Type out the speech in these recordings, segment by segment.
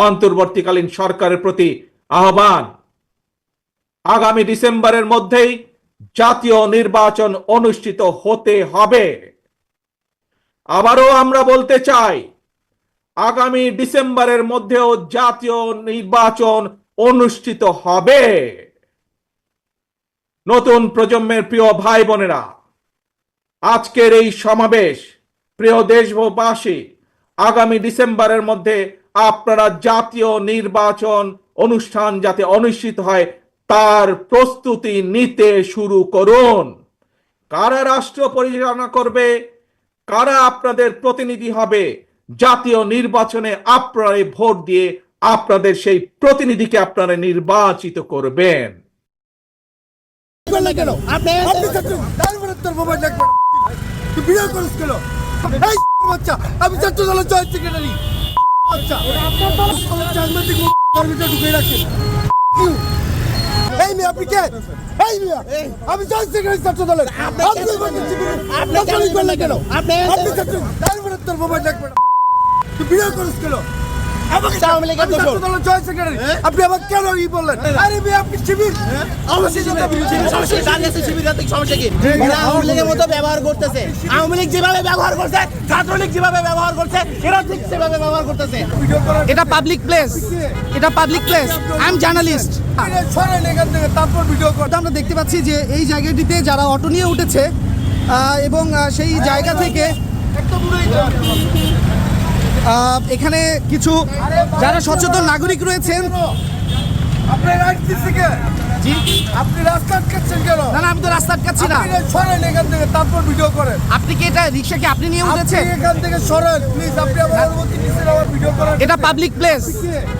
অন্তর্বর্তীকালীন সরকারের প্রতি আহ্বান, আগামী ডিসেম্বরের মধ্যেই জাতীয় নির্বাচন অনুষ্ঠিত হতে হবে। আবারও আমরা বলতে চাই, আগামী ডিসেম্বরের মধ্যেও জাতীয় নির্বাচন অনুষ্ঠিত হবে। নতুন প্রজন্মের প্রিয় ভাই বোনেরা, আজকের এই সমাবেশ, প্রিয় দেশবাসী, আগামী ডিসেম্বরের মধ্যে আপনারা জাতীয় নির্বাচন অনুষ্ঠান যাতে অনুষ্ঠিত হয় তার প্রস্তুতি নিতে শুরু করুন। কারা রাষ্ট্র পরিচালনা করবে, কারা আপনাদের প্রতিনিধি হবে, জাতীয় নির্বাচনে আপনারা ভোট দিয়ে আপনাদের সেই প্রতিনিধিকে আপনারা নির্বাচিত করবেন। আমি ছাত্র দলের জয়েন্ট সেক্রেটারি। আপনি কে? আমি জয়েন্ট সেক্রেটারি ছাত্র দলের। আপনি আবার কেন ই বললেন? আরে আপনি শিবির আওয়ামী লীগের মতো ব্যবহার করতেছে। আওয়ামী লীগ যেভাবে ব্যবহার করছে, ছাত্রলীগ যেভাবে ব্যবহার করছে, এরা ঠিক সেভাবে ব্যবহার করতেছে। এটা পাবলিক প্লেস, এটা public place. I am journalist. তারপর ভিডিও করে আমরা দেখতে পাচ্ছি যে এই জায়গাটিতে যারা অটো নিয়ে উঠেছে এবং সেই জায়গা থেকে এখানে কিছু যারা সচেতন নাগরিক রয়েছেন। আপনি রাস্তা আটকাচ্ছেন কেন? না না, আমি তো রাস্তা আটকাচ্ছি না। সরেন এখান থেকে, তারপর ভিডিও করেন। আপনি কি এটা রিক্সা কি আপনি নিয়ে উঠেছেন? এখান থেকে সরেন প্লিজ। আপনি আমার ভিডিও করেন। এটা পাবলিক প্লেস,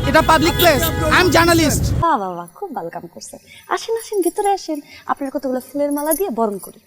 এটা public place. I am journalist. বাহ বাহ বাহ, খুব ভালো কাম করছেন। আসেন আসেন, ভিতরে আসেন, আপনার কতগুলো ফুলের মালা দিয়ে বরণ করি।